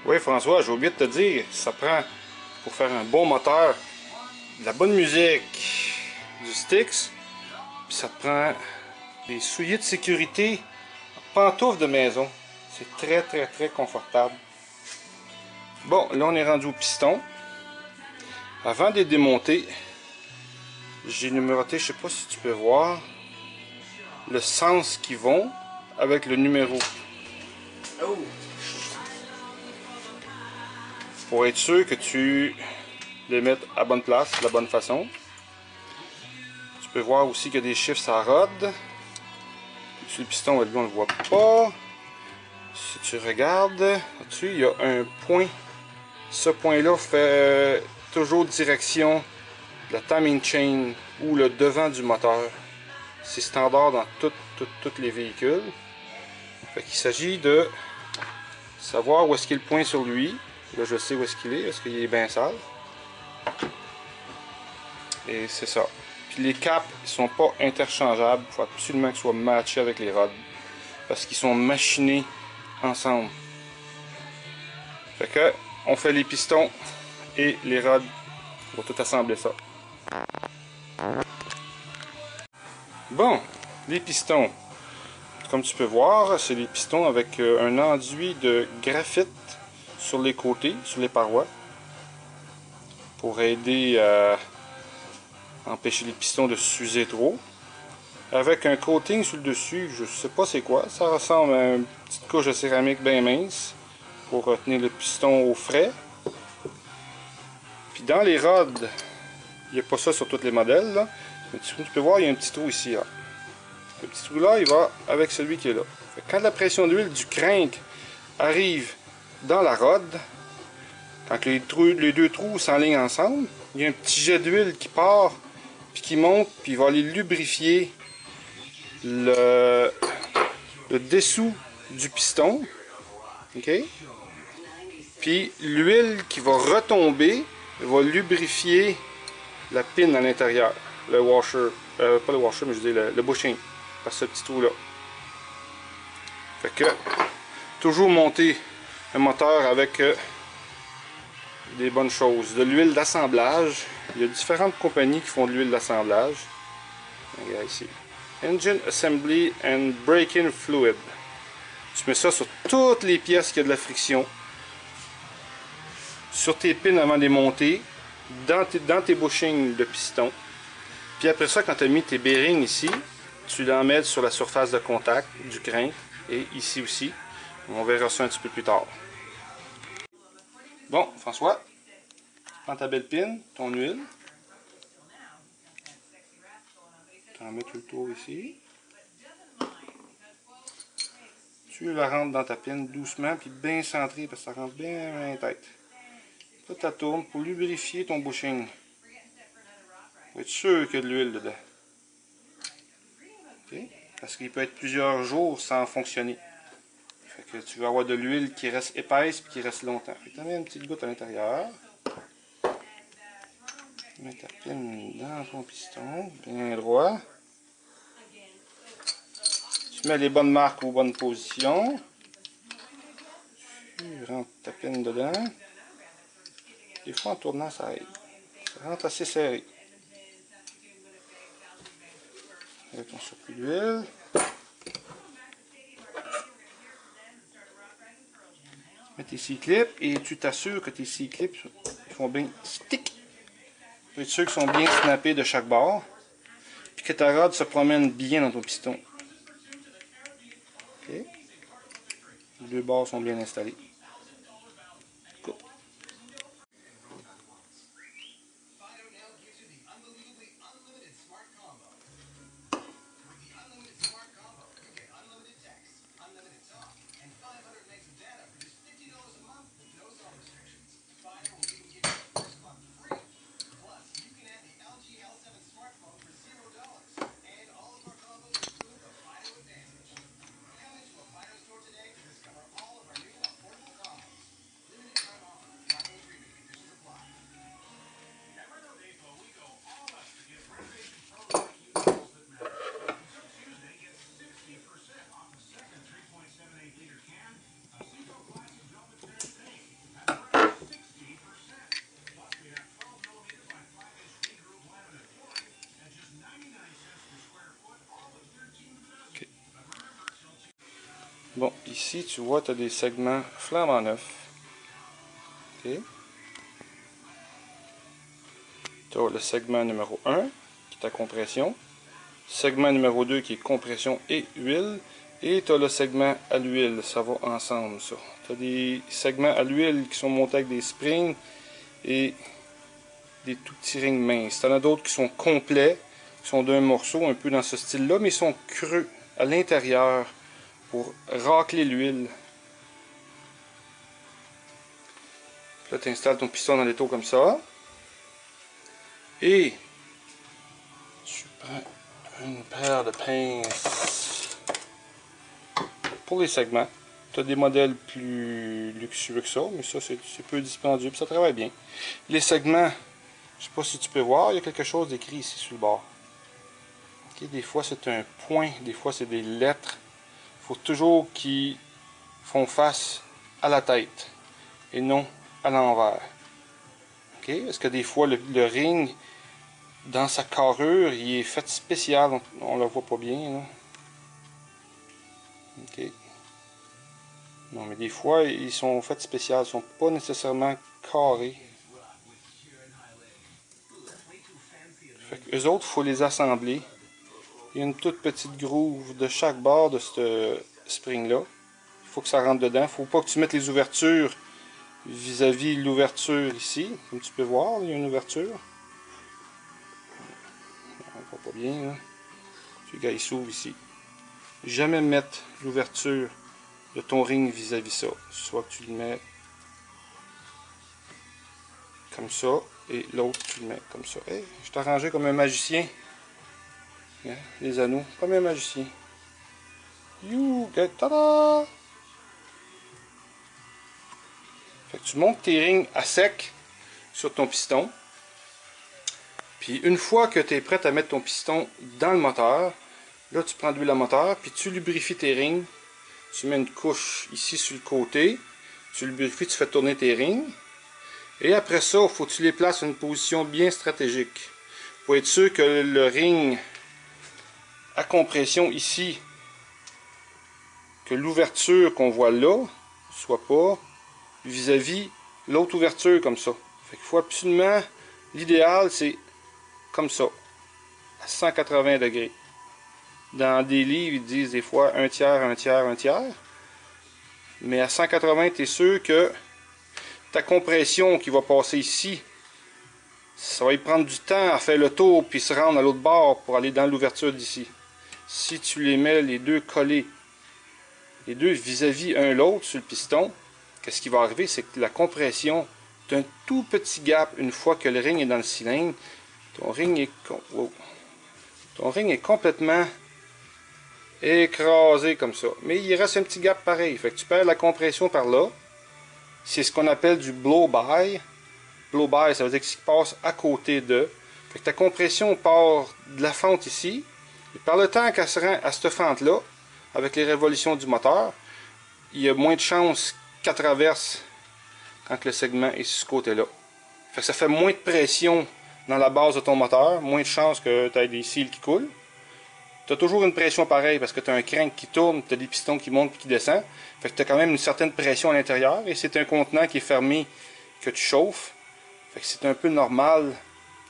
Oui, François, j'ai oublié de te dire, ça prend, pour faire un bon moteur, de la bonne musique, du Styx, puis ça te prend des souliers de sécurité, pantoufles de maison. C'est très confortable. Bon, là on est rendu au piston. Avant de les démonter, j'ai numéroté, je sais pas si tu peux voir, le sens qu'ils vont avec le numéro. Oh. Pour être sûr que tu les mettes à bonne place, de la bonne façon. Tu peux voir aussi qu'il y a des chiffres ça rode. Sur le piston, lui, on ne le voit pas. Si tu regardes, là-dessus, il y a un point. Ce point-là fait toujours direction de la timing chain ou le devant du moteur. C'est standard dans tous les véhicules. Fait qu'il s'agit de savoir où est-ce qu'il est le point sur lui. Là, je sais où est-ce qu'il est. Est-ce qu'il est bien sale? Et c'est ça. Puis les caps, ils sont pas interchangeables. Il faut absolument qu'ils soient matchés avec les rods. Parce qu'ils sont machinés ensemble. Fait que, on fait les pistons et les rods. On va tout assembler ça. Bon, les pistons. Comme tu peux voir, c'est des pistons avec un enduit de graphite sur les côtés, sur les parois. Pour aider à empêcher les pistons de s'user trop. Avec un coating sur le dessus, je sais pas c'est quoi. Ça ressemble à une petite couche de céramique bien mince pour retenir le piston au frais. Puis dans les rods, il n'y a pas ça sur tous les modèles. Là. Mais tu peux voir, il y a un petit trou ici. Là. Le petit trou là, il va avec celui qui est là. Fait que quand la pression d'huile du crank arrive dans la rod, quand les deux trous s'enlignent ensemble, il y a un petit jet d'huile qui part, puis qui monte, puis il va aller lubrifier le dessous du piston. OK? Puis l'huile qui va retomber va lubrifier la pine à l'intérieur. Le washer. Pas le washer, mais je dis le bushing. Par ce petit trou là. Fait que toujours monter un moteur avec des bonnes choses. De l'huile d'assemblage. Il y a différentes compagnies qui font de l'huile d'assemblage. Regarde ici. Engine Assembly and Braking Fluid. Tu mets ça sur toutes les pièces qui ont de la friction. Sur tes pins avant de les monter. Dans tes bushings de piston. Puis après ça, quand tu as mis tes bearings ici, tu l'en mets sur la surface de contact du crank. Et ici aussi. On verra ça un petit peu plus tard. Bon, François. Prends ta belle pine, ton huile. Tu en mets tout le tour ici. Tu la rentres dans ta pine doucement, puis bien centré, parce que ça rentre bien dans la tête. Là, tu la tournes pour lubrifier ton bushing. Pour être sûr qu'il y a de l'huile dedans. Okay? Parce qu'il peut être plusieurs jours sans fonctionner. Fait que tu vas avoir de l'huile qui reste épaisse et qui reste longtemps. Tu mets une petite goutte à l'intérieur. Tu mets ta pine dans ton piston, bien droit. Tu mets les bonnes marques aux bonnes positions. Tu rentres ta pine dedans. Des fois en tournant ça aide. Ça rentre assez serré. Avec ton surplus d'huile. Mets tes C-clips et tu t'assures que tes C-clips font bien stick. Tu être sûr qu'ils sont bien snappés de chaque bord. Puis que ta rod se promène bien dans ton piston. Ok. Les deux bords sont bien installés. Cool. Bon, ici, tu vois, tu as des segments flambant neufs. OK. Tu as le segment numéro 1, qui est ta compression. Segment numéro 2, qui est compression et huile. Et tu as le segment à l'huile. Ça va ensemble, ça. Tu as des segments à l'huile qui sont montés avec des springs et des tout petits rings minces. Tu en as d'autres qui sont complets, qui sont d'un morceau, un peu dans ce style-là, mais ils sont creux à l'intérieur pour racler l'huile. Là, tu installes ton piston dans l'étau comme ça. Et tu prends une paire de pinces pour les segments. Tu as des modèles plus luxueux que ça, mais ça, c'est peu dispendieux, puis ça travaille bien. Les segments, je sais pas si tu peux voir, il y a quelque chose d'écrit ici sur le bord. Okay, des fois, c'est un point, des fois, c'est des lettres. Il faut toujours qu'ils font face à la tête et non à l'envers. Okay? Parce que des fois, le ring, dans sa carrure, il est fait spécial. On ne le voit pas bien. Là. Okay. Non, mais des fois, ils sont faits spécial. Ils ne sont pas nécessairement carrés. Fait que eux autres, il faut les assembler. Il y a une toute petite groove de chaque bord de ce spring-là. Il faut que ça rentre dedans. Il ne faut pas que tu mettes les ouvertures vis-à-vis l'ouverture ici. Comme tu peux voir, il y a une ouverture. On ne voit pas bien. Là. Le gars, il s'ouvre ici. Jamais mettre l'ouverture de ton ring vis-à-vis ça. Soit que tu le mets comme ça, et l'autre, tu le mets comme ça. Hey, je t'ai arrangé comme un magicien. Les anneaux, comme un magicien. You get tada! Fait que tu montes tes rings à sec sur ton piston. Puis une fois que tu es prêt à mettre ton piston dans le moteur, là tu prends de l'huile à moteur, puis tu lubrifies tes rings. Tu mets une couche ici sur le côté. Tu lubrifies, tu fais tourner tes rings. Et après ça, il faut que tu les places à une position bien stratégique. Pour être sûr que le ring à compression ici, que l'ouverture qu'on voit là, soit pas vis-à-vis l'autre ouverture comme ça. Fait qu'il faut absolument, l'idéal c'est comme ça, à 180 degrés. Dans des livres, ils disent des fois un tiers, un tiers, un tiers. Mais à 180, tu es sûr que ta compression qui va passer ici, ça va y prendre du temps à faire le tour puis se rendre à l'autre bord pour aller dans l'ouverture d'ici. Si tu les mets les deux collés, les deux vis-à-vis un l'autre sur le piston, qu'est-ce qui va arriver? C'est que la compression d'un tout petit gap une fois que le ring est dans le cylindre, ton ring est complètement écrasé comme ça. Mais il reste un petit gap pareil. Fait que tu perds la compression par là. C'est ce qu'on appelle du blow-by. Blow-by, ça veut dire qu'il passe à côté de. Fait que ta compression part de la fente ici. Et par le temps qu'elle se rend à cette fente-là, avec les révolutions du moteur, il y a moins de chances qu'elle traverse quand le segment est sur ce côté-là. Fait que ça fait moins de pression dans la base de ton moteur, moins de chances que tu aies des cils qui coulent. Tu as toujours une pression pareille parce que tu as un crank qui tourne, tu as des pistons qui montent et qui descendent. Fait que tu as quand même une certaine pression à l'intérieur et c'est un contenant qui est fermé que tu chauffes. Fait que c'est un peu normal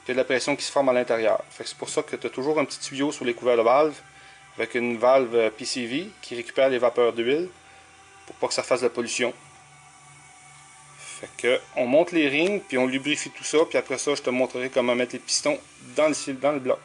que la pression qui se forme à l'intérieur. C'est pour ça que tu as toujours un petit tuyau sur les couverts de valve avec une valve PCV qui récupère les vapeurs d'huile pour pas que ça fasse de la pollution. Fait que on monte les rings puis on lubrifie tout ça puis après ça je te montrerai comment mettre les pistons dans le bloc.